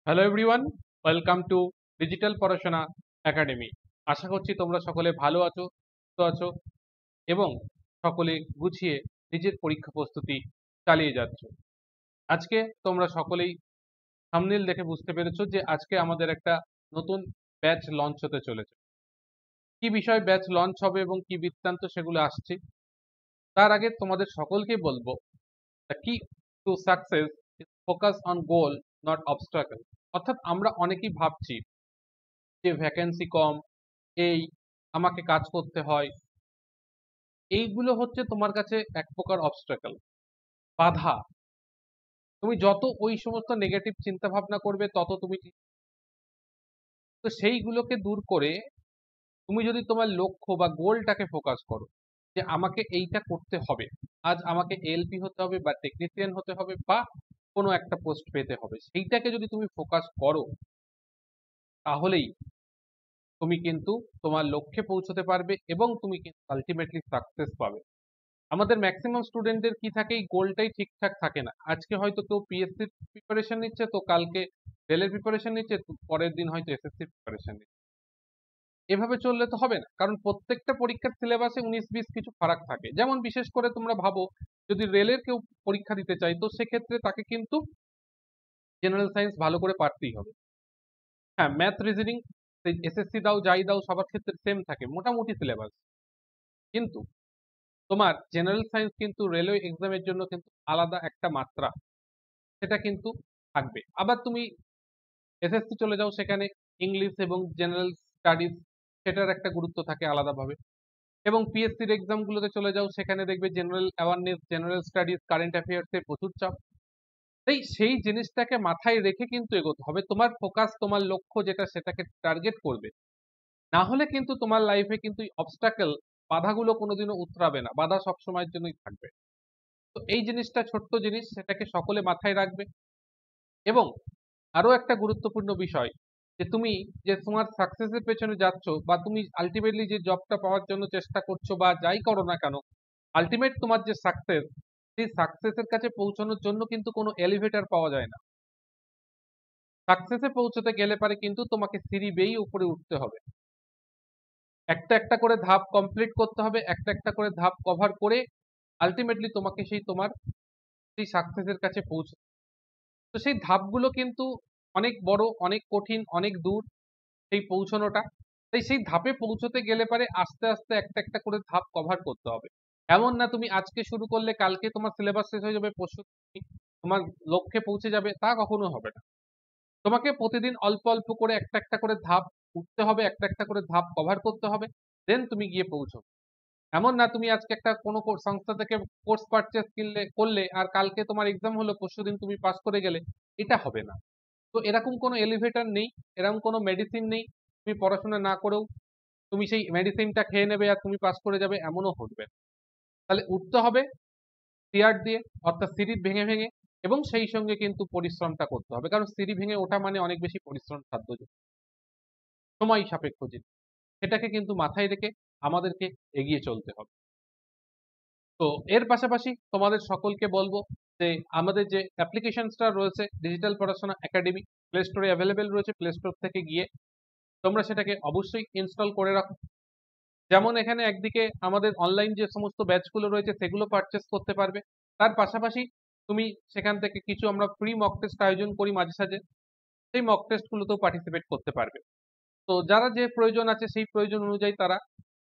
Hello everyone, welcome to digital পড়াশোনা academy. আশা করছি তোমরা সকলে ভালো আছো, সুস্থ আছো এবং সকলে গুছিয়ে নিজের পরীক্ষা প্রস্তুতি চালিয়ে যাচ্ছ। আজকে তোমরা সকলেই থাম্বনেল দেখে বুঝতে পেরেছো যে আজকে আমাদের একটা নতুন ব্যাচ লঞ্চ হতে চলেছে। কি বিষয় ব্যাচ লঞ্চ হবে এবং কি বৃত্তান্ত সেগুলো আসছে। তার আগে তোমাদের সকলকে বলবো, দ্য কি to success is focus on goal not obstacle. অর্থাৎ আমরা অনেকেই ভাবছি যে ভ্যাকেন্সি কম, এই আমাকে কাজ করতে হয়, এইগুলো হচ্ছে তোমার কাছে এক প্রকার অবস্ট্রাকল, বাধা। তুমি যত ওই সমস্ত নেগেটিভ চিন্তা ভাবনা করবে তত তুমি তো সেইগুলোকে দূর করে তুমি যদি তোমার লক্ষ্য বা গোলটাকে ফোকাস করো যে আমাকে এইটা করতে হবে, আজ আমাকে এলপি হতে হবে বা টেকনিশিয়ান হতে হবে বা কোনো একটা পোস্ট পেতে হবে, সেইটাকে যদি তুমি ফোকাস করো তাহলেই তুমি কিন্তু তোমার লক্ষ্যে পৌঁছতে পারবে এবং তুমি কিন্তু আলটিমেটলি সাকসেস পাবে। আমাদের ম্যাক্সিমাম স্টুডেন্টদের কি থাকে, এই গোলটাই ঠিকঠাক থাকে না। আজকে হয়তো কেউ পিএসসির প্রিপারেশন নিচ্ছে, তো কালকে রেলের প্রিপারেশন নিচ্ছে, তো পরের দিন হয়তো এসএসসির প্রিপারেশন নিচ্ছে। এভাবে চললে তো হবে না, কারণ প্রত্যেকটা পরীক্ষার সিলেবাসে 19-20 কিছু ফারাক থাকে। যেমন বিশেষ করে তোমরা ভাবো, যদি রেলের কেউ পরীক্ষা দিতে চায় তো সেক্ষেত্রে তাকে কিন্তু জেনারেল সায়েন্স ভালো করে পারতেই হবে। হ্যাঁ, ম্যাথ রিজনিং এসএসসি দাও যাই দাও সবার ক্ষেত্রে সেম থাকে মোটামুটি সিলেবাস, কিন্তু তোমার জেনারেল সায়েন্স কিন্তু রেলওয়ে এক্সামের জন্য কিন্তু আলাদা একটা মাত্রা সেটা কিন্তু থাকবে। আবার তুমি এসএসসি চলে যাও, সেখানে ইংলিশ এবং জেনারেল স্টাডিজ সেটার একটা গুরুত্ব থাকে আলাদাভাবে। এবং পিএসসির এক্সামগুলোতে চলে যাও, সেখানে দেখবে general awareness, general studies, current অ্যাফেয়ার্সের প্রচুর চাপ। তাই সেই জিনিসটাকে মাথায় রেখে কিন্তু এগোতে হবে। তোমার ফোকাস, তোমার লক্ষ্য যেটা সেটাকে টার্গেট করবে। না হলে কিন্তু তোমার লাইফে কিন্তু অবস্টাকেল, বাধাগুলো কোনোদিনও উতরাবে না, বাধা সবসময়ের জন্যই থাকবে। তো এই জিনিসটা ছোট্ট জিনিস, সেটাকে সকলে মাথায় রাখবে। এবং আরো একটা গুরুত্বপূর্ণ বিষয়, যে তুমি যে তোমার সাকসেসের পেছনে যাচ্ছ বা তুমি আলটিমেটলি যে জবটা পাওয়ার জন্য চেষ্টা করছো বা যাই করো না কেন, আলটিমেট তোমার যে সাকসেস, সেই সাকসেসের কাছে পৌঁছানোর জন্য কিন্তু কোনো এলিভেটর পাওয়া যায় না। সাকসেসে পৌঁছতে গেলে পারে কিন্তু তোমাকে সিঁড়ি বেয়েই উপরে উঠতে হবে, একটা একটা করে ধাপ কমপ্লিট করতে হবে, একটা একটা করে ধাপ কভার করে আলটিমেটলি তোমাকে সেই তোমার সেই সাকসেসের কাছে পৌঁছতে। তো সেই ধাপগুলো কিন্তু অনেক বড়, অনেক কঠিন, অনেক দূর সেই পৌঁছানোটা। তাই সেই ধাপে পৌঁছতে গেলে পারে আস্তে আস্তে একটা একটা করে ধাপ কভার করতে হবে। এমন না তুমি আজকে শুরু করলে কালকে তোমার সিলেবাস শেষ হয়ে যাবে, পরশু তুমি তোমার লক্ষ্যে পৌঁছে যাবে, তা কখনো হবে না। তোমাকে প্রতিদিন অল্প অল্প করে একটা একটা করে ধাপ উঠতে হবে, একটা একটা করে ধাপ কভার করতে হবে, দেন তুমি গিয়ে পৌঁছো। এমন না তুমি আজকে একটা কোনো সংস্থা থেকে কোর্স পারচেস করলে আর কালকে তোমার এক্সাম হলো, পরশুদিন তুমি পাস করে গেলে, এটা হবে না। তো এরকম কোনো এলিভেটর নেই, এরকম কোনো মেডিসিন নেই তুমি পড়াশোনা না করেও তুমি সেই মেডিসিনটা খেয়ে নেবে আর তুমি পাস করে যাবে, এমনও ঘটবে না। তাহলে উঠতে হবে সিআর দিয়ে, অর্থাৎ সিঁড়ি ভেঙে ভেঙে, এবং সেই সঙ্গে কিন্তু পরিশ্রমটা করতে হবে, কারণ সিঁড়ি ভেঙে ওঠা মানে অনেক বেশি পরিশ্রম সাধ্য জিনিস, সময় সাপেক্ষ জিনিস। সেটাকে কিন্তু মাথায় রেখে আমাদেরকে এগিয়ে চলতে হবে। তো এর পাশাপাশি তোমাদের সকলকে বলবো যে আমাদের যে অ্যাপ্লিকেশনসটা রয়েছে ডিজিটাল পড়াশোনা একাডেমি, প্লে স্টোরে অ্যাভেলেবেল রয়েছে, প্লে স্টোর থেকে গিয়ে তোমরা সেটাকে অবশ্যই ইনস্টল করে রাখো। যেমন এখানে একদিকে আমাদের অনলাইন যে সমস্ত ব্যাচগুলো রয়েছে সেগুলো পারচেস করতে পারবে, তার পাশাপাশি তুমি সেখান থেকে কিছু আমরা ফ্রি মক টেস্ট আয়োজন করি মাঝে সাঝে, সেই মক টেস্টগুলোতেও পার্টিসিপেট করতে পারবে। তো যারা যে প্রয়োজন আছে সেই প্রয়োজন অনুযায়ী তারা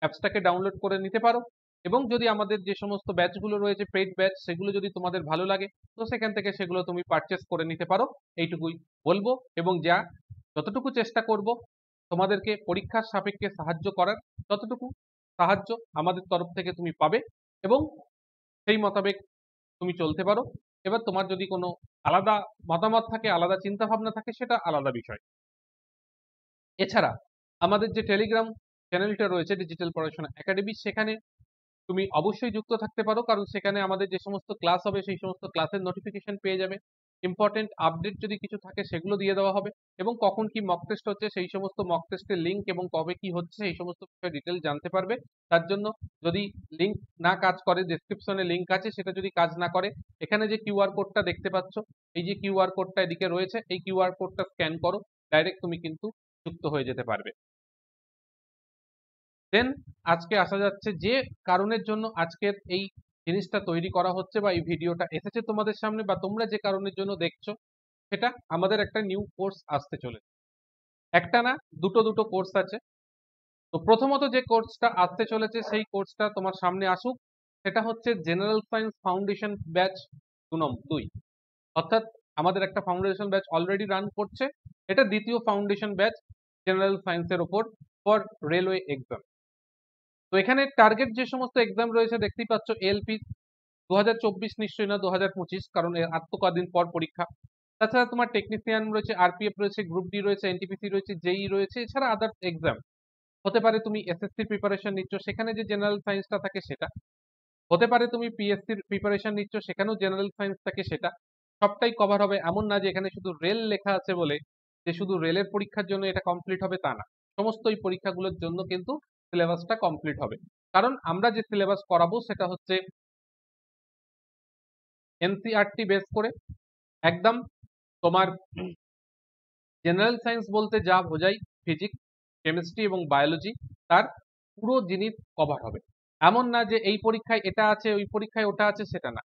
অ্যাপসটাকে ডাউনলোড করে নিতে পারো। এবং যদি আমাদের যে সমস্ত ব্যাচগুলো রয়েছে পেইড ব্যাচ, সেগুলো যদি তোমাদের ভালো লাগে তো সেখান থেকে সেগুলো তুমি পারচেস করে নিতে পারো, এইটুকুই বলবো। এবং যা যতটুকু চেষ্টা করব তোমাদেরকে পরীক্ষার সাপেক্ষে সাহায্য করার, ততটুকু সাহায্য আমাদের তরফ থেকে তুমি পাবে এবং সেই মোতাবেক তুমি চলতে পারো। এবার তোমার যদি কোনো আলাদা মতামত থাকে, আলাদা চিন্তা ভাবনা থাকে, সেটা আলাদা বিষয়। এছাড়া আমাদের যে টেলিগ্রাম চ্যানেলটা রয়েছে ডিজিটাল পড়াশোনা একাডেমি, সেখানে তুমি অবশ্যই যুক্ত থাকতে পারো, কারণ সেখানে আমাদের যে সমস্ত ক্লাস হবে সেই সমস্ত ক্লাসের নোটিফিকেশন পেয়ে যাবে। ইম্পর্টেন্ট আপডেট যদি কিছু থাকে সেগুলো দিয়ে দেওয়া হবে, এবং কখন কি মক টেস্ট হচ্ছে সেই সমস্ত মক টেস্টের লিঙ্ক এবং কবে কি হচ্ছে সেই সমস্ত বিষয়ে ডিটেল জানতে পারবে। তার জন্য যদি লিঙ্ক না কাজ করে, ডেসক্রিপশনে লিঙ্ক আছে, সেটা যদি কাজ না করে, এখানে যে কিউআর কোডটা দেখতে পাচ্ছ, এই যে কিউআর কোডটা এদিকে রয়েছে, এই কিউআর কোডটা স্ক্যান করো, ডাইরেক্ট তুমি কিন্তু যুক্ত হয়ে যেতে পারবে। দেন আজকে আসা যাচ্ছে যে কারণের জন্য আজকের এই জিনিসটা তৈরি করা হচ্ছে বা এই ভিডিওটা এসেছে তোমাদের সামনে, বা তোমরা যে কারণের জন্য দেখছো, সেটা আমাদের একটা নিউ কোর্স আসতে চলেছে। একটা না, দুটো দুটো কোর্স আছে। তো প্রথমত যে কোর্সটা আসতে চলেছে সেই কোর্সটা তোমার সামনে আসুক, সেটা হচ্ছে জেনারেল সায়েন্স ফাউন্ডেশন ব্যাচ 2। অর্থাৎ আমাদের একটা ফাউন্ডেশন ব্যাচ অলরেডি রান করছে, এটা দ্বিতীয় ফাউন্ডেশন ব্যাচ জেনারেল সায়েন্সের ওপর ফর রেলওয়ে এক্সাম। তো এখানে টার্গেট যে সমস্ত এক্সাম রয়েছে দেখতেই পাচ্ছ, এলপি 2024 নিশ্চয়ই না, 2025, কারণ এর আর তো কদিন পর পরীক্ষা। তাছাড়া তোমার টেকনিশিয়ান রয়েছে, আরপিএফ রয়েছে, গ্রুপ ডি রয়েছে, এনটিপিসি রয়েছে, জেই রয়েছে, এছাড়া আদার্স এক্সাম হতে পারে। তুমি এসএসসি প্রিপারেশন নিচ্ছ, সেখানে যে জেনারেল সায়েন্সটা থাকে সেটা হতে পারে। তুমি পিএসসির প্রিপারেশন নিচ্ছ, সেখানেও জেনারেল সায়েন্স থাকে, সেটা সবটাই কভার হবে। এমন না যে এখানে শুধু রেল লেখা আছে বলে যে শুধু রেলের পরীক্ষার জন্য এটা কমপ্লিট হবে, তা না। সমস্ত এই পরীক্ষাগুলোর জন্য কিন্তু সিলেবাসটা কমপ্লিট হবে, কারণ আমরা যে সিলেবাস করাবো সেটা হচ্ছে এনসিইআরটি বেস করে। একদম তোমার জেনারেল সায়েন্স বলতে যা বোঝাই, ফিজিক্স, কেমিস্ট্রি এবং বায়োলজি, তার পুরো জিনিস কভার হবে। এমন না যে এই পরীক্ষায় এটা আছে, ওই পরীক্ষায় ওটা আছে, সেটা না।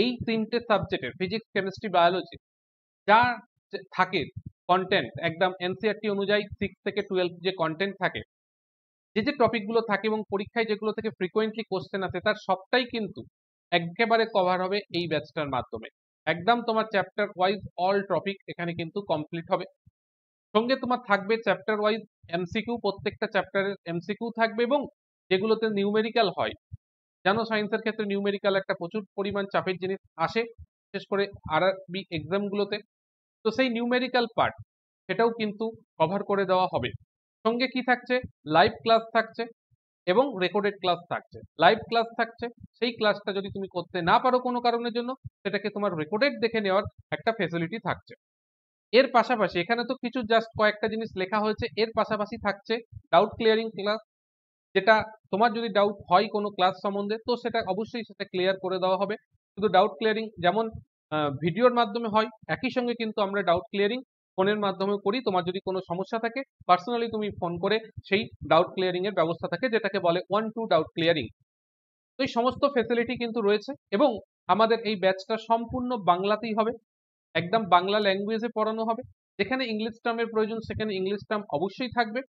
এই তিনটে সাবজেক্টের ফিজিক্স, কেমিস্ট্রি, বায়োলজি যা থাকে কন্টেন্ট, একদম এনসিইআরটি অনুযায়ী 6 থেকে 12 যে কন্টেন্ট থাকে, যে যে টপিকগুলো থাকে এবং পরীক্ষায় যেগুলো থেকে ফ্রিকোয়েন্টলি কোশ্চেন আসে, তার সবটাই কিন্তু একেবারে কভার হবে এই ব্যাচটার মাধ্যমে। একদম তোমার চ্যাপ্টার ওয়াইজ অল টপিক এখানে কিন্তু কমপ্লিট হবে। সঙ্গে তোমার থাকবে চ্যাপ্টার ওয়াইজ এমসিকিউ, প্রত্যেকটা চ্যাপ্টারের এমসিকিউ থাকবে, এবং যেগুলোতে নিউমেরিক্যাল হয়, জানো সায়েন্সের ক্ষেত্রে নিউমেরিক্যাল একটা প্রচুর পরিমাণ চাপের জিনিস আসে, বিশেষ করে আরআরবি এক্সামগুলোতে। তো সেই নিউমেরিক্যাল পার্ট সেটাও কিন্তু কভার করে দেওয়া হবে। সঙ্গে কি থাকছে, লাইভ ক্লাস থাকছে এবং রেকর্ডেড ক্লাস থাকছে। লাইভ ক্লাস থাকছে, সেই ক্লাসটা যদি তুমি করতে না পারো কোনো কারণের জন্য, সেটাকে তোমার রেকর্ডেড দেখে নেওয়ার একটা ফেসিলিটি থাকছে। এর পাশাপাশি এখানে তো কিছু জাস্ট কয়েকটা জিনিস লেখা হয়েছে, এর পাশাপাশি থাকছে ডাউট ক্লিয়ারিং ক্লাস, যেটা তোমার যদি ডাউট হয় কোনো ক্লাস সম্বন্ধে, তো সেটা অবশ্যই সেটা ক্লিয়ার করে দেওয়া হবে। শুধু ডাউট ক্লিয়ারিং যেমন ভিডিওর মাধ্যমে হয়, একই সঙ্গে কিন্তু আমরা ডাউট ক্লিয়ারিং ফোনের মাধ্যমে করি। তোমার যদি কোনো সমস্যা থাকে, পার্সোনালি তুমি ফোন করে সেই ডাউট ক্লিয়ারিং এর ব্যবস্থা থাকে, যেটাকে বলে 1-2 ডাউট ক্লিয়ারিং। তো এই সমস্ত ফেসিলিটি কিন্তু রয়েছে, এবং আমাদের এই ব্যাচটা সম্পূর্ণ বাংলাতেই হবে, একদম বাংলা ল্যাঙ্গুয়েজে পড়ানো হবে। যেখানে ইংলিশ টার্মের প্রয়োজন সেখানে ইংলিশ টার্ম অবশ্যই থাকবে,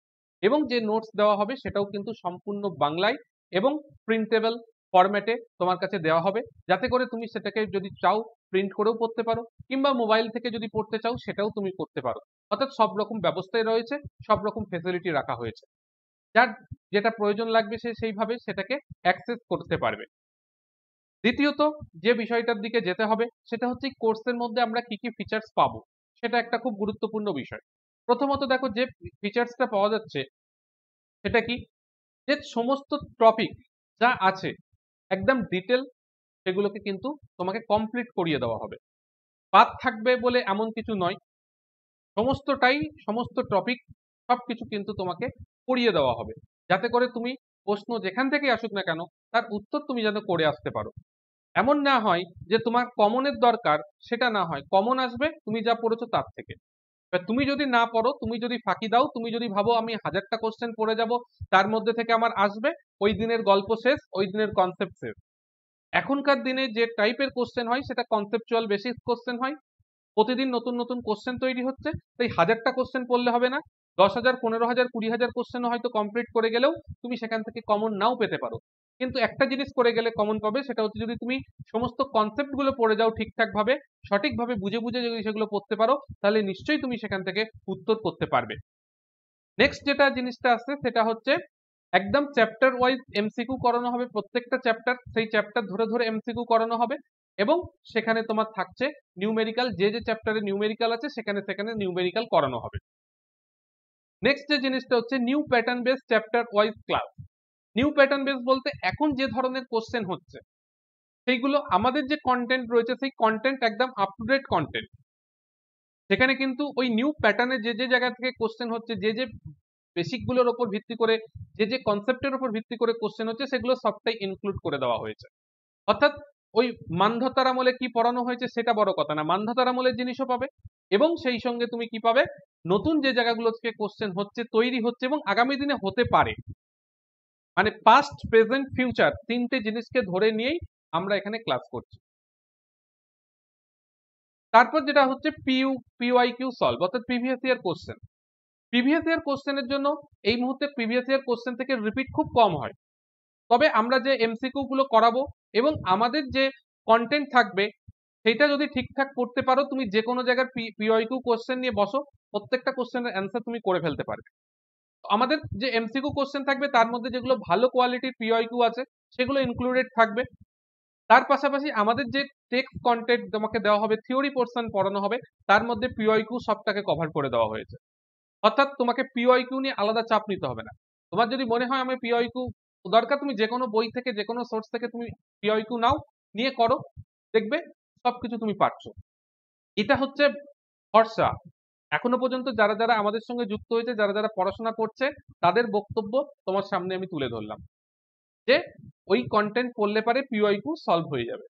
এবং যে নোটস দেওয়া হবে সেটাও কিন্তু সম্পূর্ণ বাংলায় এবং প্রিন্টেবল ফরম্যাটে তোমার কাছে দেওয়া হবে, যাতে করে তুমি সেটাকে যদি চাও প্রিন্ট করেও পড়তে পারো, কিংবা মোবাইল থেকে যদি পড়তে চাও সেটাও তুমি করতে পারো। অর্থাৎ সব রকম ব্যবস্থাই রয়েছে, সব রকম ফেসিলিটি রাখা হয়েছে। যার যেটা প্রয়োজন লাগবে সে সেইভাবে সেটাকে অ্যাক্সেস করতে পারবে। দ্বিতীয়ত যে বিষয়টার দিকে যেতে হবে সেটা হচ্ছে কোর্সের মধ্যে আমরা কি কি ফিচার্স পাবো, সেটা একটা খুব গুরুত্বপূর্ণ বিষয়। প্রথমত দেখো, যে ফিচার্সটা পাওয়া যাচ্ছে সেটা কি, যে সমস্ত টপিক যা আছে একদম ডিটেল, সেগুলোকে কিন্তু তোমাকে কমপ্লিট করিয়ে দেওয়া হবে। বাদ থাকবে বলে এমন কিছু নয়, সমস্তটাই, সমস্ত টপিক সবকিছু কিন্তু তোমাকে পড়িয়ে দেওয়া হবে, যাতে করে তুমি প্রশ্ন যেখান থেকে আসুক না কেন তার উত্তর তুমি যেন করে আসতে পারো। এমন না হয় যে তোমার কমনের দরকার, সেটা না হয়, কমন আসবে তুমি যা পড়েছো তার থেকে। এবার তুমি যদি না পড়ো, তুমি যদি ফাঁকি দাও, তুমি যদি ভাবো আমি 1000টা কোশ্চেন পড়ে যাব, তার মধ্যে থেকে আমার আসবে, ওই দিনের গল্প শেষ, ওই দিনের কনসেপ্ট শেষ। এখনকার দিনে যে টাইপের কোশ্চেন হয় সেটা কনসেপচুয়াল বেসিক কোশ্চেন হয়, প্রতিদিন নতুন নতুন কোশ্চেন তৈরি হচ্ছে। তাই 1000টা কোশ্চেন পড়লে হবে না, 10,000, 15,000, 20,000 কোশ্চেনও হয়তো কমপ্লিট করে গেলেও তুমি সেখান থেকে কমন নাও পেতে পারো। কিন্তু একটা জিনিস করে গেলে কমন পাবে, সেটা হচ্ছে যদি তুমি সমস্ত কনসেপ্ট গুলো পড়ে যাও ঠিকঠাক ভাবে, সঠিকভাবে বুঝে বুঝে যদি সেগুলো পড়তে পারো, তাহলে নিশ্চয়ই তুমি সেখান থেকে উত্তর করতে পারবে। নেক্সট যেটা জিনিসটা আসছে সেটা হচ্ছে একদম চ্যাপ্টার ওয়াইজ এমসিকিউ করানো হবে। প্রত্যেকটা চ্যাপ্টার, সেই চ্যাপ্টার ধরে ধরে এমসিকিউ করানো হবে, এবং সেখানে তোমার থাকছে নিউমেরিক্যাল, যে যে চ্যাপ্টারে নিউমেরিক্যাল আছে সেখানে সেখানে নিউমেরিক্যাল করানো হবে। নেক্সট যে জিনিসটা হচ্ছে new pattern base chapter wise class. New pattern base বলতে এখন যে ধরনের কোশ্চেন হচ্ছে সেইগুলো, আমাদের যে কন্টেন্ট রয়েছে সেই কন্টেন্ট একদম আপ টু ডেট কন্টেন্ট, সেখানে কিন্তু ওই নিউ প্যাটার্নে যে যে জায়গা থেকে কোশ্চেন হচ্ছে, যে যে বেসিক গুলোর উপর ভিত্তি করে, যে যে কনসেপ্টের উপর ভিত্তি করে কোশ্চেন হচ্ছে, সেগুলো সবটাই ইনক্লুড করে দেওয়া হয়েছে। অর্থাৎ ওই মান্ধাতার আমলে কি পড়ানো হয়েছে সেটা বড় কথা না, মান্ধাতার আমলের জিনিসও পাবে, এবং সেই সঙ্গে তুমি কি পাবে, নতুন যে জায়গাগুলো থেকে কোশ্চেন হচ্ছে, তৈরি হচ্ছে এবং আগামী দিনে হতে পারে, মানে পাস্ট প্রেজেন্ট ফিউচার তিনটে জিনিসকে ধরে নিয়েই আমরা এখানে ক্লাস করছি। তারপর যেটা হচ্ছে পিওয়াইকিউ সলভ, অর্থাৎ previous year question. Previous year কোশ্চেনের জন্য এই মুহূর্তে প্রিভিয়াস ইয়ার কোশ্চেন থেকে রিপিট খুব কম হয়, তবে আমরা যে এমসিকিউ গুলো করাবো এবং আমাদের যে কন্টেন্ট থাকবে সেটা যদি ঠিকঠাক করতে পারো, তুমি যে কোনো জায়গার পিওয়াইকিউ কোশ্চেন নিয়ে বসো, প্রত্যেকটা কোশ্চেনের অ্যান্সার তুমি করে ফেলতে পারবে। আমাদের যে এমসিকিউ কোশ্চেন থাকবে তার মধ্যে যেগুলো ভালো কোয়ালিটির পিওয়াইকিউ আছে সেগুলো ইনক্লুডেড থাকবে। তার পাশাপাশি আমাদের যে টেক্সট কন্টেন্ট তোমাকে দেওয়া হবে, থিওরি পোর্শন পড়ানো হবে, তার মধ্যে পিওয়াইকিউ সবটাকে কভার করে দেওয়া হয়েছে। অর্থাৎ তোমাকে পিওয়াইকিউ নিয়ে আলাদা চাপ নিতে হবে না। তোমার যদি মনে হয় আমি পিওয়াইকিউ দরকার, তুমি যে কোনো বই থেকে, যে কোনো সোর্স থেকে তুমি পিওয়াইকিউ নাও, নিয়ে করো, দেখবে সবকিছু তুমি পারছো। এটা হচ্ছে ভরসা। এখনো পর্যন্ত যারা যারা আমাদের সঙ্গে যুক্ত হয়েছে, যারা যারা পড়াশোনা করছে, তাদের বক্তব্য তোমার সামনে আমি তুলে ধরলাম যে ওই কন্টেন্ট পড়লে পারে পিওয়াইকিউ সলভ হয়ে যাবে।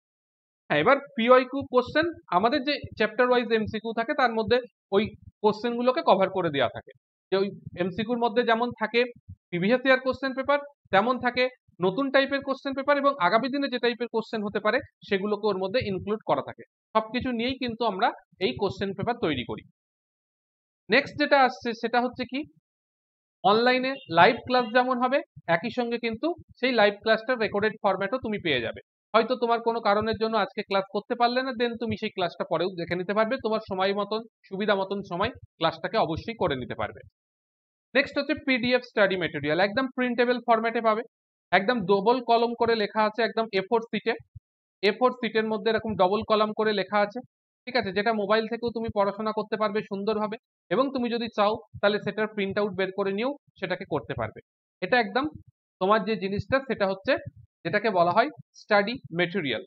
হ্যাঁ, এবার পিওয়াইকিউ কোশ্চেন আমাদের যে চ্যাপ্টার ওয়াইজ এমসিকিউ থাকে তার মধ্যে ওই কোশ্চেন গুলোকে কভার করে দেওয়া থাকে। যে ওই এমসিকিউর মধ্যে যেমন থাকে প্রিভিয়াস ইয়ার কোশ্চেন পেপার, তেমন থাকে নতুন টাইপের কোশ্চেন পেপার, এবং আগামী দিনে যে টাইপের কোশ্চেন হতে পারে সেগুলোকে ওর মধ্যে ইনক্লুড করা থাকে। সবকিছু নিয়েই কিন্তু আমরা এই কোশ্চেন পেপার তৈরি করি। নেক্সট যেটা আসছে সেটা হচ্ছে কি, অনলাইনে লাইভ ক্লাস যেমন হবে, একই সঙ্গে কিন্তু সেই লাইভ ক্লাসটার রেকর্ডেড ফরম্যাটও তুমি পেয়ে যাবে। হয়তো তোমার কোনো কারণের জন্য আজকে ক্লাস করতে পারলে না, দেন তুমি সেই ক্লাসটা পরেও দেখে নিতে পারবে, তোমার সময় মতন, সুবিধা মতন সময় ক্লাসটাকে অবশ্যই করে নিতে পারবে। নেক্সট হচ্ছে পিডিএফ স্টাডি মেটেরিয়াল, একদম প্রিন্টেবল ফরম্যাটে পাবে, একদম ডবল কলম করে লেখা আছে, একদম এ4 সিটে, এ4 সিটের মধ্যে এরকম ডবল কলাম করে লেখা আছে, ঠিক আছে, যেটা মোবাইল থেকেও তুমি পড়াশোনা করতে পারবে সুন্দরভাবে, এবং তুমি যদি চাও তাহলে সেটার প্রিন্ট আউট বের করে নিয়েও সেটাকে করতে পারবে। এটা একদম তোমার যে জিনিসটা সেটা হচ্ছে যেটাকে বলা হয় স্টাডি মেটেরিয়াল।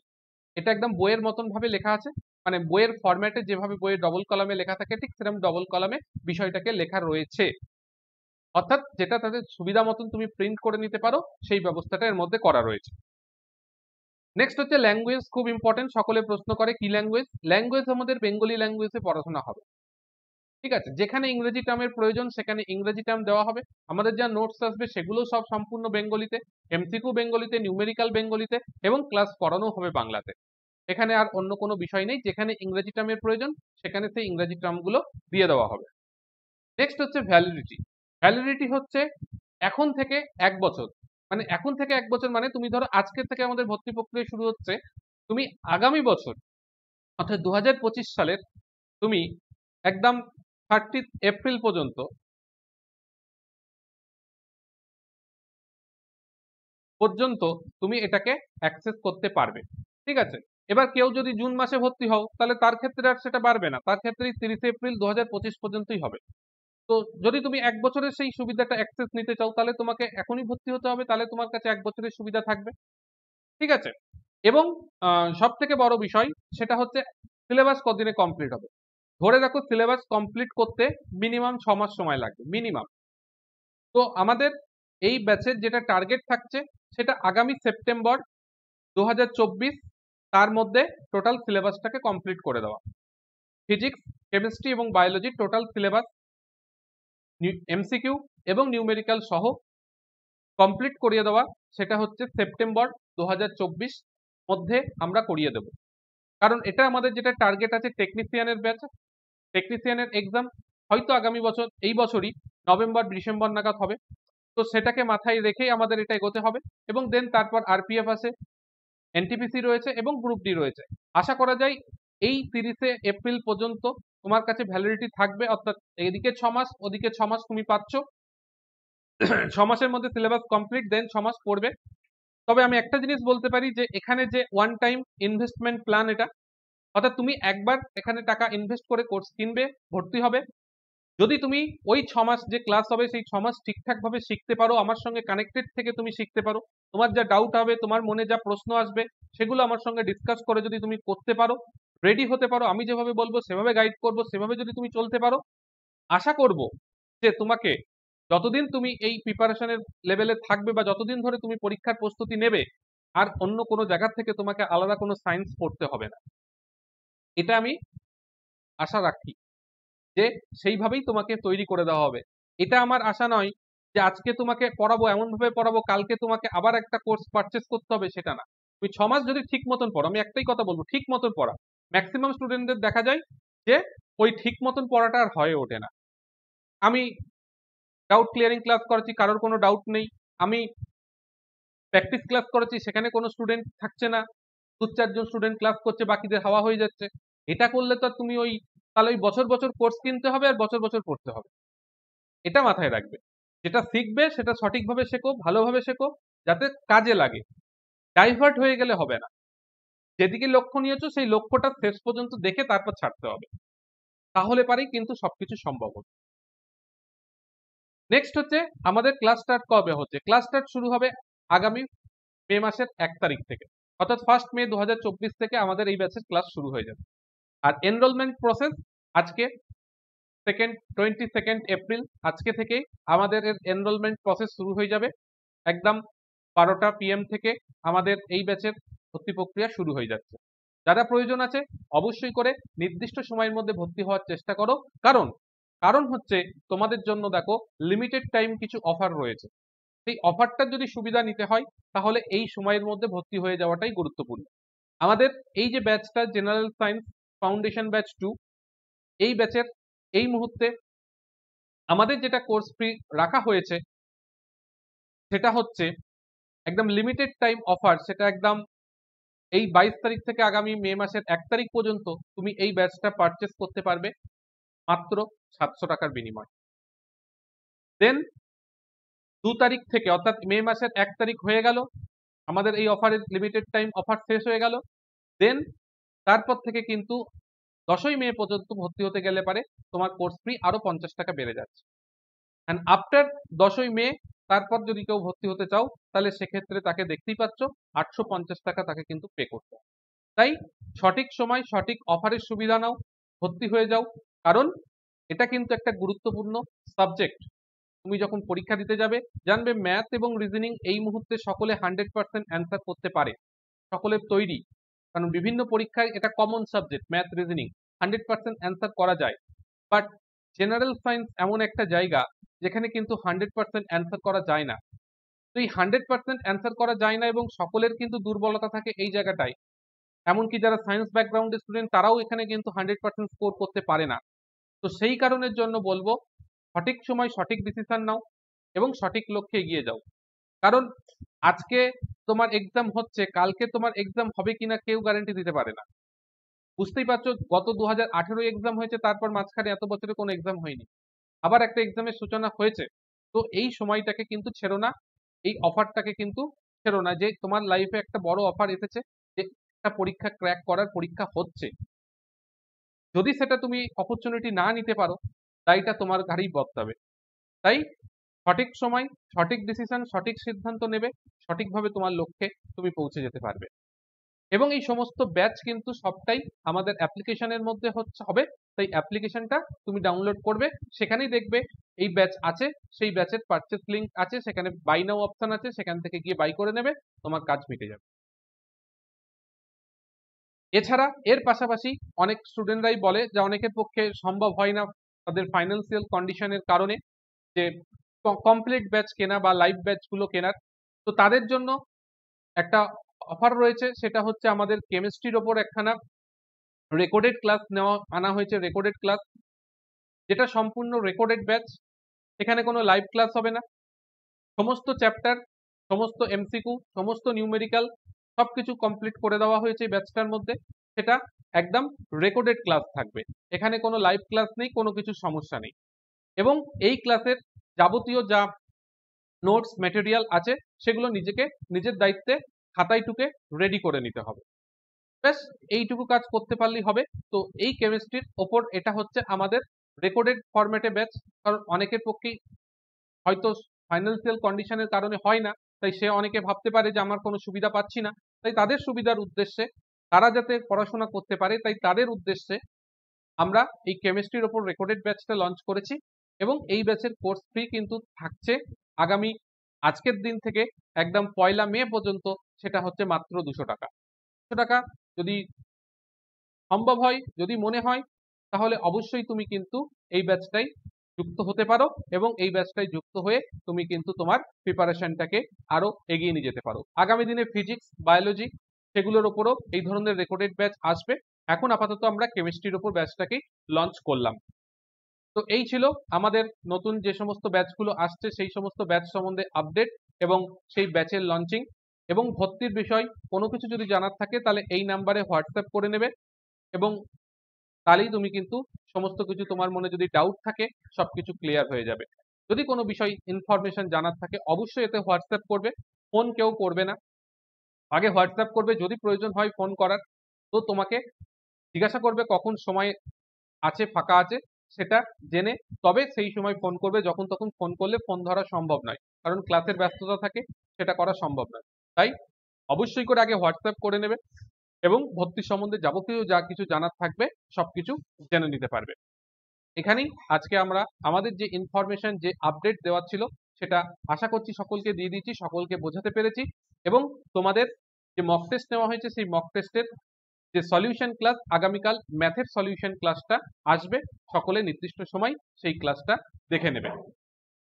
এটা একদম বইয়ের মতন ভাবে লেখা আছে, মানে বইয়ের ফরম্যাটে যেভাবে বইয়ের ডবল কলামে লেখা থাকে ঠিক সেরকম ডবল কলামে বিষয়টাকে লেখা রয়েছে। অর্থাৎ যেটা তাদের সুবিধা মতন তুমি প্রিন্ট করে নিতে পারো সেই ব্যবস্থাটা এর মধ্যে করা রয়েছে। নেক্সট হচ্ছে ল্যাঙ্গুয়েজ, খুব ইম্পর্টেন্ট, সকলে প্রশ্ন করে কি ল্যাঙ্গুয়েজ। ল্যাঙ্গুয়েজ আমাদের বেঙ্গলি ল্যাঙ্গুয়েজে পড়াশোনা হবে, ঠিক আছে, যেখানে ইংরেজি টার্মের প্রয়োজন সেখানে ইংরেজি টার্ম দেওয়া হবে। আমাদের যা নোটস আসবে সেগুলো সব সম্পূর্ণ বেঙ্গলিতে, এমসিকিউ বেঙ্গলিতে, নিউমেরিক্যাল বেঙ্গলিতে, এবং ক্লাস করানো হবে বাংলাতে। এখানে আর অন্য কোনো বিষয় নেই, যেখানে ইংরেজি টার্মের প্রয়োজন সেখানে সেই ইংরেজি টার্মগুলো দিয়ে দেওয়া হবে। নেক্সট হচ্ছে ভ্যালিডিটি। ভ্যালিডিটি হচ্ছে এখন থেকে 1 বছর, মানে এখন থেকে 1 বছর মানে তুমি ধরো আজকের থেকে আমাদের ভর্তি প্রক্রিয়া শুরু হচ্ছে, তুমি আগামী বছর অর্থাৎ 2025 সালের তুমি একদম 30 এপ্রিল পর্যন্ত তুমি এটাকে অ্যাক্সেস করতে পারবে, ঠিক আছে। এবার কেউ যদি জুন মাসে ভর্তি হও তাহলে তার ক্ষেত্রে আর সেটা বাড়বে না, তার ক্ষেত্রে 30 এপ্রিল 2025 পর্যন্তই হবে। তো যদি তুমি 1 বছরের সেই সুবিধাটা অ্যাক্সেস নিতে চাও তাহলে তোমাকে এখনই ভর্তি হতে হবে, তাহলে তোমার কাছে 1 বছরের সুবিধা থাকবে, ঠিক আছে। এবং সব থেকে বড় বিষয় সেটা হচ্ছে সিলেবাস কতদিনে কমপ্লিট হবে। ধরে রাখো সিলেবাস কমপ্লিট করতে মিনিমাম 6 মাস সময় লাগবে, মিনিমাম। তো আমাদের এই ব্যাচের যেটা টার্গেট থাকছে সেটা আগামী সেপ্টেম্বর 2024 তার মধ্যে টোটাল সিলেবাসটাকে কমপ্লিট করে দেওয়া। ফিজিক্স, কেমিস্ট্রি এবং বায়োলজি টোটাল সিলেবাস এমসিকিউ এবং নিউমেরিক্যাল সহ কমপ্লিট করিয়ে দেওয়া, সেটা হচ্ছে সেপ্টেম্বর 2024 মধ্যে আমরা করিয়ে দেব। কারণ এটা আমাদের যেটা টার্গেট আছে টেকনিশিয়ানের ব্যাচ, টেকনিশিয়ানের এক্সাম হয়তো আগামী বছর, এই বছরই নভেম্বর ডিসেম্বর নাগাদ হবে। তো সেটাকে মাথায় রেখেই আমাদের এটা এগোতে হবে, এবং দেন তারপর আরপিএফ আছে, এনটিপিসি রয়েছে এবং গ্রুপ ডি রয়েছে। আশা করা যায় এই 30 এপ্রিল পর্যন্ত তোমার কাছে ভ্যালিডিটি থাকবে, অর্থাৎ এদিকে 6 মাস ওদিকে 6 মাস তুমি পাচ্ছ। 6 মাসের মধ্যে সিলেবাস কমপ্লিট, দেন 6 মাস পড়বে। তবে আমি একটা জিনিস বলতে পারি যে এখানে যে ওয়ান টাইম ইনভেস্টমেন্ট প্ল্যান, এটা অর্থাৎ তুমি একবার এখানে টাকা ইনভেস্ট করে কোর্স কিনবে, ভর্তি হবে। যদি তুমি ওই 6 মাস যে ক্লাস হবে সেই 6 মাস ঠিকঠাক ভাবে শিখতে পারো, আমার সঙ্গে কানেক্টেড থেকে তুমি শিখতে পারো, তোমার যা ডাউট হবে, তোমার মনে যা প্রশ্ন আসবে সেগুলো আমার সঙ্গে ডিসকাস করে যদি তুমি করতে পারো, রেডি হতে পারো, আমি যেভাবে বলবো সেভাবে গাইড করব, সেভাবে যদি তুমি চলতে পারো, আশা করব যে তোমাকে যতদিন তুমি এই প্রিপারেশনের লেভেলে থাকবে বা যতদিন ধরে তুমি পরীক্ষার প্রস্তুতি নেবে, আর অন্য কোনো জায়গা থেকে তোমাকে আলাদা কোনো সায়েন্স পড়তে হবে না। এটা আমি আশা রাখি যে সেইভাবেই তোমাকে তৈরি করে দেওয়া হবে। এটা আমার আশা নয় যে আজকে তোমাকে পড়াবো, এমন ভাবে পড়াবো, কালকে তোমাকে আবার একটা কোর্স পারচেস করতে হবে, সেটা না। তুমি 6 মাস যদি ঠিক মতন পড়ো, আমি একটাই কথা বলবো, ঠিক মতন পড়া। ম্যাক্সিমাম স্টুডেন্টদের দেখা যায় যে ওই ঠিক মতন পড়াটা আর হয়ে ওঠে না। আমি ডাউট ক্লিয়ারিং ক্লাস করাচ্ছি, কারোর কোনো ডাউট নেই। আমি প্র্যাকটিস ক্লাস করেছি, সেখানে কোনো স্টুডেন্ট থাকছে না, 2-4 জন স্টুডেন্ট ক্লাস করছে, বাকিদের হাওয়া হয়ে যাচ্ছে। এটা করলে তো আর তুমি ওই তাহলে ওই বছর বছর কোর্স কিনতে হবে আর বছর বছর পড়তে হবে। এটা মাথায় রাখবে, যেটা শিখবে সেটা সঠিকভাবে শেখো, ভালোভাবে শেখো, যাতে কাজে লাগে। ডাইভার্ট হয়ে গেলে হবে না। যেদিকে লক্ষ্য নিয়েছো সেই লক্ষ্যটা শেষ পর্যন্ত দেখে তারপর ছাড়তে হবে, তাহলে পারেই কিন্তু সবকিছু সম্ভব হবে। নেক্সট হচ্ছে আমাদের ক্লাস স্টার্ট কবে হচ্ছে। ক্লাস স্টার্ট শুরু হবে আগামী মে মাসের 1 তারিখ থেকে, অর্থাৎ 1 মে 2024 থেকে আমাদের এই ব্যাচের ক্লাস শুরু হয়ে যাবে। আর এনরোলমেন্ট প্রসেস আজকে 22 এপ্রিল, আজকে থেকে আমাদের এনরোলমেন্ট প্রসেস শুরু হয়ে যাবে। একদম 12টা PM থেকে আমাদের এই ব্যাচের ভর্তি প্রক্রিয়া শুরু হয়ে যাচ্ছে। যারা প্রয়োজন আছে অবশ্যই করে নির্দিষ্ট সময়ের মধ্যে ভর্তি হওয়ার চেষ্টা করো, কারণ কারণ হচ্ছে তোমাদের জন্য দেখো লিমিটেড টাইম কিছু অফার রয়েছে। সেই অফারটার যদি সুবিধা নিতে হয় তাহলে এই সময়ের মধ্যে ভর্তি হয়ে যাওয়াটাই গুরুত্বপূর্ণ। আমাদের এই যে ব্যাচটা জেনারেল সায়েন্স ফাউন্ডেশন ব্যাচ 2, এই ব্যাচের এই মুহূর্তে আমাদের যেটা কোর্স ফি রাখা হয়েছে সেটা হচ্ছে একদম লিমিটেড টাইম অফার। সেটা একদম এই 22 তারিখ থেকে আগামী মে মাসের 1 তারিখ পর্যন্ত তুমি এই ব্যাচটা পারচেস করতে পারবে মাত্র 700 টাকার বিনিময়ে। দেন 2 তারিখ থেকে, অর্থাৎ মে মাসের 1 তারিখ হয়ে গেল, আমাদের এই অফারের লিমিটেড টাইম অফার শেষ হয়ে গেল। দেন তারপর থেকে কিন্তু 10ই মে পর্যন্ত ভর্তি হতে গেলে পারে তোমার কোর্স ফি আরো 50 টাকা বেড়ে যাচ্ছে। অ্যান্ড আফটার 10ই মে তারপর যদি কেউ ভর্তি হতে চাও তাহলে সেক্ষেত্রে তাকে দেখতেই পাচ্ছ 850 টাকা তাকে কিন্তু পে করতে হবে। তাই সঠিক সময় সঠিক অফারের সুবিধা নাও, ভর্তি হয়ে যাও, কারণ এটা কিন্তু একটা গুরুত্বপূর্ণ সাবজেক্ট। তুমি যখন পরীক্ষা দিতে যাবে জানবে ম্যাথ এবং রিজনিং এই মুহূর্তে সকলে 100% অ্যান্সার করতে পারে, সকলের তৈরি, কারণ বিভিন্ন পরীক্ষায় এটা common subject, math reasoning 100% answer করা যায়। বাট জেনারেল সায়েন্স এমন একটা জায়গা যেখানে কিন্তু 100% অ্যান্সার করা যায় না। তো এই 100% অ্যান্সার করা যায় না এবং সকলের কিন্তু দুর্বলতা থাকে এই জায়গাটায়। এমনকি যারা সায়েন্স ব্যাকগ্রাউন্ডের স্টুডেন্ট তারাও এখানে কিন্তু 100% স্কোর করতে পারে না। তো সেই কারণের জন্য বলবো সঠিক সময় সঠিক ডিসিশন নাও এবং সঠিক লক্ষ্যে এগিয়ে যাও। কারণ আজকে তোমার এক্সাম হচ্ছে, কালকে তোমার এক্সাম হবে কিনা কেউ গ্যারান্টি দিতে পারে না। বুঝতেই পারছো, গত 2018 এক্সাম হয়েছে, তারপর মাঝখানে এত বছরে কোনো এক্সাম হয়নি, আবার একটা এক্সামের সূচনা হয়েছে। তো এই সময়টাকে কিন্তু ছেড়ো না, এই অফারটাকে কিন্তু ছেড়ো না, যে তোমার লাইফে একটা বড় অফার এসেছে, যে একটা পরীক্ষা ক্র্যাক করার পরীক্ষা হচ্ছে। যদি সেটা তুমি অপরচুনিটি না নিতে পারো দায়টা তোমার ঘাড়েই বর্তাবে। তাই সঠিক সময় সঠিক ডিসিশন সঠিক সিদ্ধান্ত নেবে, সঠিকভাবে তোমার লক্ষ্যে তুমি পৌঁছে যেতে পারবে। এবং এই সমস্ত ব্যাচ কিন্তু সবটাই আমাদের অ্যাপ্লিকেশনের মধ্যে হবে। তাই অ্যাপ্লিকেশনটা তুমি ডাউনলোড করবে, সেখানেই দেখবে এই ব্যাচ আছে, সেই ব্যাচের পারচেস লিঙ্ক আছে, সেখানে বাই নাও অপশন আছে, সেখান থেকে গিয়ে বাই করে নেবে, তোমার কাজ মিটে যাবে। এছাড়া এর পাশাপাশি অনেক স্টুডেন্টরাই বলে যে অনেকের পক্ষে সম্ভব হয় না তাদের ফাইন্যান্সিয়াল কন্ডিশনের কারণে যে কমপ্লিট ব্যাচ কেনা বা লাইভ ব্যাচগুলো কেনার। তো তাদের জন্য একটা অফার রয়েছে, সেটা হচ্ছে আমাদের কেমিস্ট্রির ওপর একখানা রেকর্ডেড ক্লাস আনা হয়েছে। রেকর্ডেড ক্লাস, যেটা সম্পূর্ণ রেকর্ডেড ব্যাচ, এখানে কোনো লাইভ ক্লাস হবে না। সমস্ত চ্যাপ্টার, সমস্ত এমসিকিউ, সমস্ত নিউমেরিক্যাল সবকিছু কমপ্লিট করে দেওয়া হয়েছে এই ব্যাচটার মধ্যে। সেটা একদম রেকর্ডেড ক্লাস থাকবে, এখানে কোনো লাইভ ক্লাস নেই, কোনো কিছু সমস্যা নেই। এবং এই ক্লাসের যাবতীয় যা নোটস ম্যাটেরিয়াল আছে সেগুলো নিজের দায়িত্বে খাতায় টুকে রেডি করে নিতে হবে। ব্যাস এইটুকু কাজ করতে পারলেই হবে। তো এই কেমিস্ট্রির ওপর এটা হচ্ছে আমাদের রেকর্ডেড ফরম্যাটে ব্যাচ, কারণ অনেকের পক্ষেই হয়তো ফাইন্যান্সিয়াল কন্ডিশনের কারণে হয় না, তাই সে অনেকে ভাবতে পারে যে আমার কোনো সুবিধা পাচ্ছি না। তাই তাদের সুবিধার উদ্দেশ্যে তারা যাতে পড়াশোনা করতে পারে, তাই তাদের উদ্দেশ্যে আমরা এই কেমিস্ট্রির ওপর রেকর্ডেড ব্যাচটা লঞ্চ করেছি এবং এই ব্যাচের কোর্স ফি কিন্তু থাকছে আগামী আজকের দিন থেকে একদম 1 মে পর্যন্ত, সেটা হচ্ছে মাত্র 200 টাকা। 200 টাকা যদি সম্ভব হয়, যদি মনে হয়, তাহলে অবশ্যই তুমি কিন্তু এই ব্যাচটাই যুক্ত হতে পারো এবং এই ব্যাচটাই যুক্ত হয়ে তুমি কিন্তু তোমার প্রিপারেশনটাকে আরো এগিয়ে নিয়ে যেতে পারো। আগামী দিনে ফিজিক্স, বায়োলজি সেগুলোর ওপরও এই ধরনের রেকর্ডেড ব্যাচ আসবে। এখন আপাতত আমরা কেমিস্ট্রির ওপর ব্যাচটাকে লঞ্চ করলাম। তো এই ছিল আমাদের নতুন যে সমস্ত ব্যাচগুলো আসছে সেই সমস্ত ব্যাচ সম্বন্ধে আপডেট এবং সেই ব্যাচের লঞ্চিং এবং ভর্তির বিষয় কোনো কিছু যদি জানার থাকে তাহলে এই নাম্বারে হোয়াটসঅ্যাপ করে নেবে এবং তাহলেই তুমি কিন্তু সমস্ত কিছু, তোমার মনে যদি ডাউট থাকে সবকিছু ক্লিয়ার হয়ে যাবে। যদি কোনো বিষয় ইনফরমেশন জানার থাকে অবশ্যই এতে হোয়াটসঅ্যাপ করবে, ফোন কেউ করবে না। আগে হোয়াটসঅ্যাপ করবে, যদি প্রয়োজন হয় ফোন করার তো তোমাকে জিজ্ঞাসা করবে কখন সময় আছে, ফাঁকা আছে, সেটা জেনে তবে সেই সময় ফোন করবে। যখন তখন ফোন করলে ফোন ধরা সম্ভব নয়, কারণ ক্লাসের ব্যস্ততা থাকে, সেটা করা সম্ভব নয়। তাই অবশ্যই করে আগে হোয়াটসঅ্যাপ করে নেবে এবং ভর্তি সম্বন্ধে যাবতীয় যা কিছু জানার থাকবে সবকিছু জেনে নিতে পারবে। এখানেই আজকে আমরা আমাদের যে ইনফরমেশন, যে আপডেট দেওয়ার ছিল সেটা আশা করছি সকলকে দিয়ে দিয়েছি, সকলকে বোঝাতে পেরেছি এবং তোমাদের যে মক টেস্ট নেওয়া হয়েছে সেই মক টেস্টের যে সলিউশন ক্লাস, আগামীকাল ম্যাথের সলিউশন ক্লাসটা আসবে, সকলে নির্দিষ্ট সময় সেই ক্লাসটা দেখে নেবে।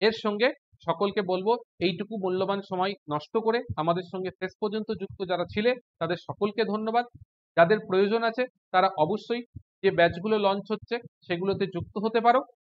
এর সঙ্গে সকলকে বলবো এইটুকু মূল্যবান সময় নষ্ট করে আমাদের সঙ্গে শেষ পর্যন্ত যুক্ত যারা ছিলে তাদের সকলকে ধন্যবাদ। যাদের প্রয়োজন আছে তারা অবশ্যই যে ব্যাচগুলো লঞ্চ হচ্ছে সেগুলোতে যুক্ত হতে পারো